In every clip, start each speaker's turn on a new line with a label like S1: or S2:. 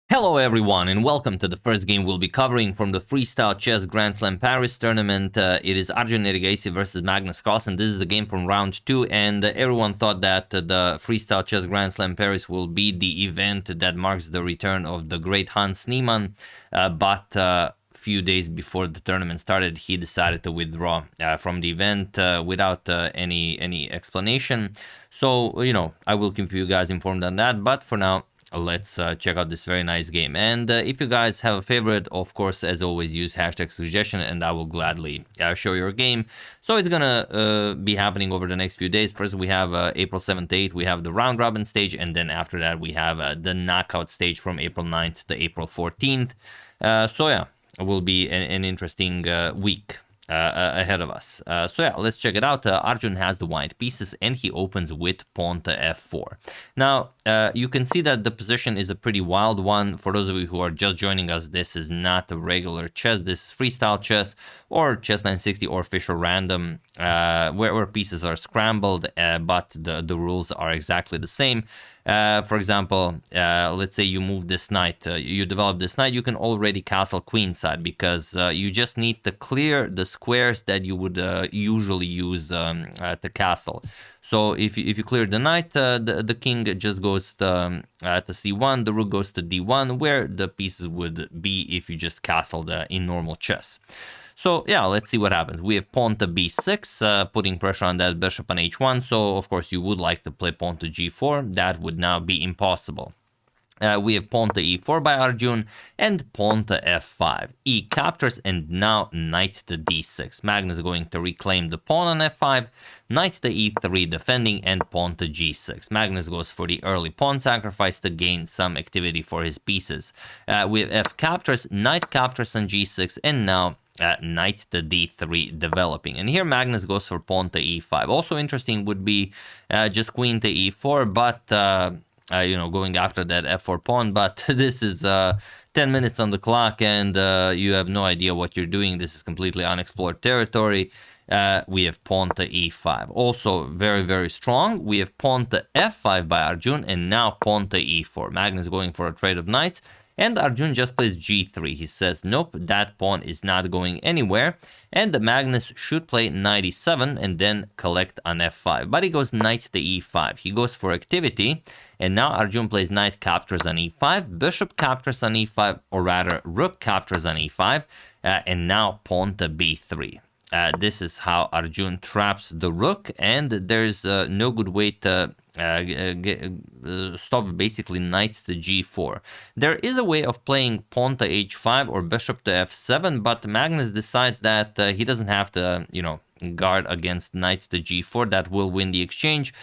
S1: Hello everyone and welcome to the first game we'll be covering from the Freestyle Chess Grand Slam Paris tournament. It is Arjun versus Magnus, and this is the game from round 2, and everyone thought that the Freestyle Chess Grand Slam Paris will be the event that marks the return of the great Hans Niemann, but few days before the tournament started, he decided to withdraw from the event without any explanation. So, you know, I will keep you guys informed on that, but for now, let's check out this very nice game. And if you guys have a favorite, of course, as always, use hashtag suggestion and I will gladly show your game. So it's gonna be happening over the next few days. First we have April 7th, 8th, we have the round robin stage, and then after that we have the knockout stage from April 9th to April 14th. So yeah, it will be an interesting week ahead of us. So yeah, let's check it out. Arjun has the white pieces and he opens with pawn to f4. Now, you can see that the position is a pretty wild one. For those of you who are just joining us, this is not a regular chess. This is freestyle chess or chess 960 or Fischer random, where pieces are scrambled, but the rules are exactly the same. For example, let's say you move this knight, you develop this knight, you can already castle queenside because you just need to clear the squares that you would usually use to castle. So if you clear the knight, the king just goes to c1, the rook goes to d1, where the pieces would be if you just castled in normal chess. So yeah, let's see what happens. We have pawn to b6, putting pressure on that bishop on h1. So of course you would like to play pawn to g4. That would now be impossible. We have pawn to e4 by Arjun and pawn to f5. E captures and now knight to d6. Magnus is going to reclaim the pawn on f5, knight to e3 defending, and pawn to g6. Magnus goes for the early pawn sacrifice to gain some activity for his pieces. We have f captures, knight captures on g6, and now knight to d3 developing. And here Magnus goes for pawn to e5. Also interesting would be just queen to e4, but you know, going after that f4 pawn, but this is 10 minutes on the clock and you have no idea what you're doing. This is completely unexplored territory. We have pawn to e5. Also very, very strong. We have pawn to f5 by Arjun and now pawn to e4. Magnus going for a trade of knights. And Arjun just plays g3. He says, nope, that pawn is not going anywhere. And Magnus should play knight e7 and then collect on f5. But he goes knight to e5. He goes for activity. And now Arjun plays knight captures on e5, bishop captures on e5, or rather rook captures on e5, and now pawn to b3. This is how Arjun traps the rook, and there's no good way to stop basically knight to g4. There is a way of playing pawn to h5 or bishop to f7, but Magnus decides that he doesn't have to, you know, guard against knight to g4. That will win the exchange.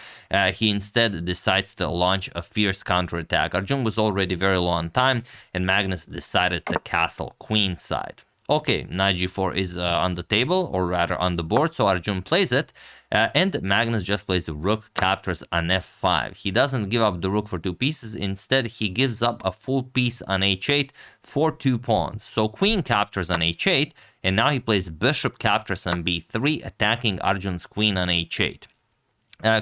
S1: He instead decides to launch a fierce counterattack. Arjun was already very low on time, and Magnus decided to castle queenside. Okay, knight g4 is on the table, or rather on the board, so Arjun plays it, and Magnus just plays the rook captures on f5. He doesn't give up the rook for 2 pieces, instead he gives up a full piece on h8 for 2 pawns. So queen captures on h8, and now he plays bishop captures on b3, attacking Arjun's queen on h8.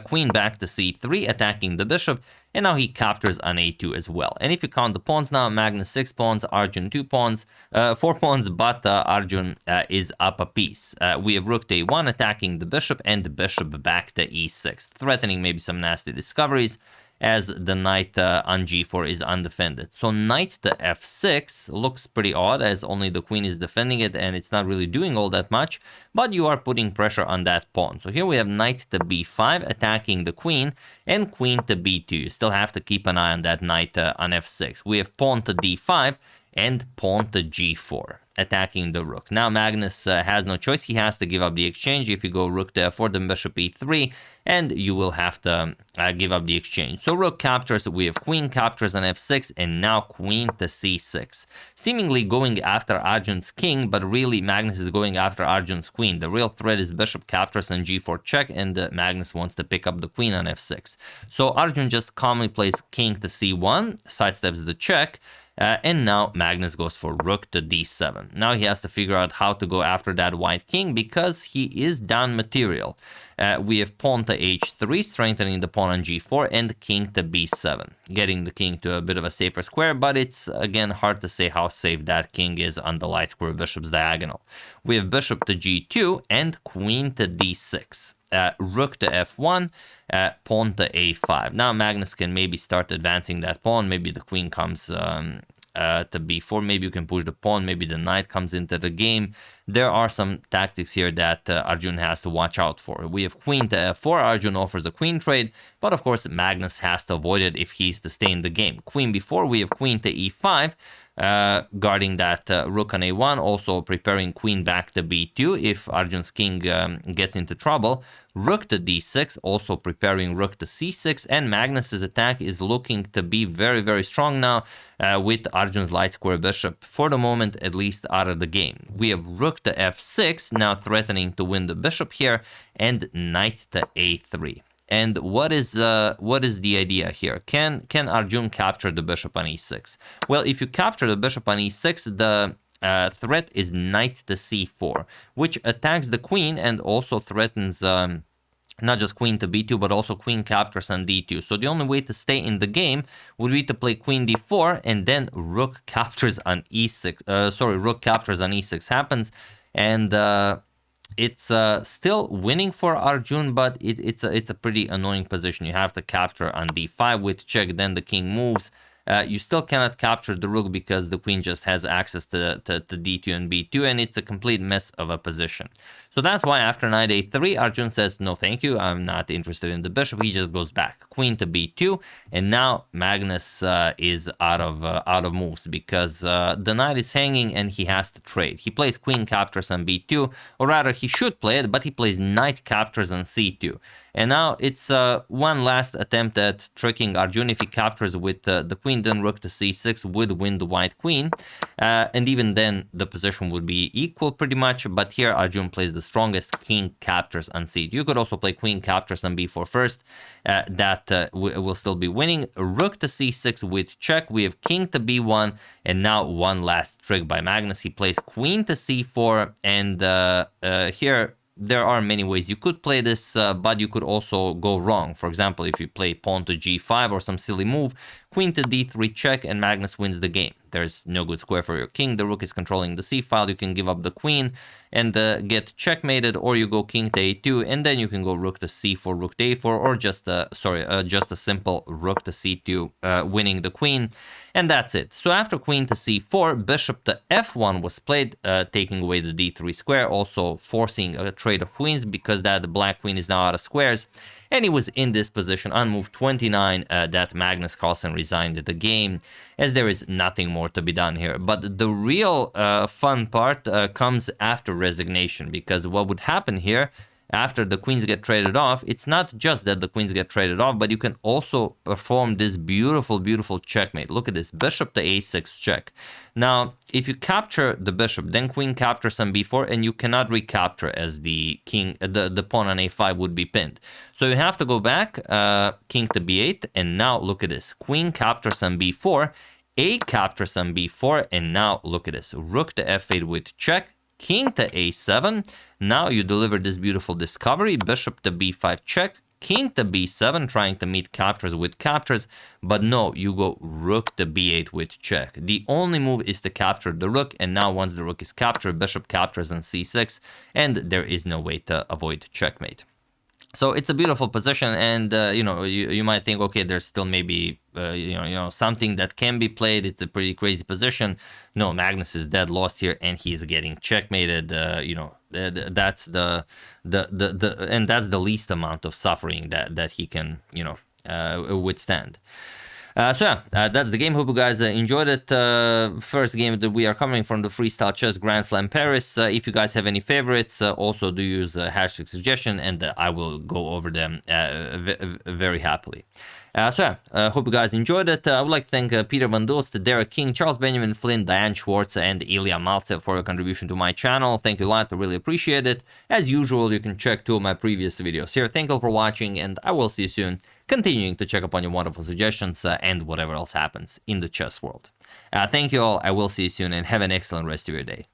S1: Queen back to c3, attacking the bishop, and now he captures on a2 as well. And if you count the pawns now, Magnus 6 pawns, Arjun 2 pawns, 4 pawns, but Arjun is up a piece. We have rook to a1, attacking the bishop, and the bishop back to e6, threatening maybe some nasty discoveries, as the knight on g4 is undefended. So knight to f6 looks pretty odd, as only the queen is defending it and it's not really doing all that much, but you are putting pressure on that pawn. So here we have knight to b5 attacking the queen, and queen to b2. You still have to keep an eye on that knight on f6. We have pawn to d5 and pawn to g4, attacking the rook. Now Magnus has no choice. He has to give up the exchange. If you go rook to f4, then bishop e3, and you will have to give up the exchange. So rook captures, we have queen captures on f6, and now queen to c6. Seemingly going after Arjun's king, but really Magnus is going after Arjun's queen. The real threat is bishop captures on g4 check, and Magnus wants to pick up the queen on f6. So Arjun just calmly plays king to c1, sidesteps the check, and now Magnus goes for rook to d7. e7. Now he has to figure out how to go after that white king because he is down material. We have pawn to h3, strengthening the pawn on g4, and king to b7, getting the king to a bit of a safer square, but it's, again, hard to say how safe that king is on the light square bishop's diagonal. We have bishop to g2 and queen to d6. Rook to f1, pawn to a5. Now Magnus can maybe start advancing that pawn. Maybe the queen comes to b4. Maybe you can push the pawn. Maybe the knight comes into the game. There are some tactics here that Arjun has to watch out for. We have queen to f4. Arjun offers a queen trade, but of course Magnus has to avoid it if he's to stay in the game. Queen b4. We have queen to e5. Guarding that rook on a1, also preparing queen back to b2 if Arjun's king gets into trouble. Rook to d6, also preparing rook to c6, and Magnus's attack is looking to be very, very strong now with Arjun's light square bishop, for the moment at least, out of the game. We have rook to f6, now threatening to win the bishop here, and knight to a3. And what is the idea here? Can Arjun capture the bishop on e6? Well, if you capture the bishop on e6, the threat is knight to c4, which attacks the queen and also threatens not just queen to b2, but also queen captures on d2. So the only way to stay in the game would be to play queen d4, and then rook captures on e6. Rook captures on e6 happens, and it's still winning for Arjun, but it's a pretty annoying position. You have to capture on d5 with check, then the king moves. You still cannot capture the rook because the queen just has access to d2 and b2, and it's a complete mess of a position. So that's why after knight a3, Arjun says, no thank you, I'm not interested in the bishop. He just goes back. Queen to b2, and now Magnus is out of moves because the knight is hanging and he has to trade. He plays queen captures on b2, or rather he should play it, but he plays knight captures on c2. And now it's one last attempt at tricking Arjun. If he captures with the queen, then rook to c6 would win the white queen. And even then, the position would be equal pretty much. But here, Arjun plays the strongest, king captures on c2. You could also play queen captures on b4 first. That will still be winning. Rook to c6 with check. We have king to b1. And now one last trick by Magnus. He plays queen to c4. And here, there are many ways you could play this, but you could also go wrong. For example, if you play pawn to g5 or some silly move, queen to d3 check, and Magnus wins the game. There's no good square for your king. The rook is controlling the c file. You can give up the queen and get checkmated, or you go king to a2, and then you can go rook to c4, rook to a4, or just a simple rook to c2, winning the queen. And that's it. So after queen to c4, bishop to f1 was played, taking away the d3 square, also forcing a trade of queens because the black queen is now out of squares. And he was in this position on move 29 that Magnus Carlsen resigned the game, as there is nothing more to be done here. But the real fun part comes after resignation, because what would happen here after the queens get traded off, it's not just that the queens get traded off, but you can also perform this beautiful, beautiful checkmate. Look at this, bishop to a6 check. Now, if you capture the bishop, then queen captures on b4, and you cannot recapture, as the king, the pawn on a5 would be pinned. So you have to go back, king to b8, and now look at this, queen captures on b4, a captures on b4, and now look at this, rook to f8 with check, king to a7. Now you deliver this beautiful discovery, bishop to b5 check, king to b7, trying to meet captures with captures, but no, you go rook to b8 with check. The only move is to capture the rook, and now once the rook is captured, bishop captures on c6, and there is no way to avoid checkmate. So it's a beautiful position, and you might think, okay, there's still maybe something that can be played. It's a pretty crazy position. No, Magnus is dead lost here, and he's getting checkmated. That's the least amount of suffering that he can withstand. That's the game. Hope you guys enjoyed it. First game that we are covering from the Freestyle Chess Grand Slam Paris. If you guys have any favorites, also do use hashtag suggestion, and I will go over them very happily. Hope you guys enjoyed it. I would like to thank Peter Van Dost, Derek King, Charles Benjamin Flynn, Diane Schwartz, and Ilya Maltsev for your contribution to my channel. Thank you a lot. I really appreciate it. As usual, you can check 2 of my previous videos here. Thank you all for watching, and I will see you soon, continuing to check upon your wonderful suggestions and whatever else happens in the chess world. Thank you all. I will see you soon, and have an excellent rest of your day.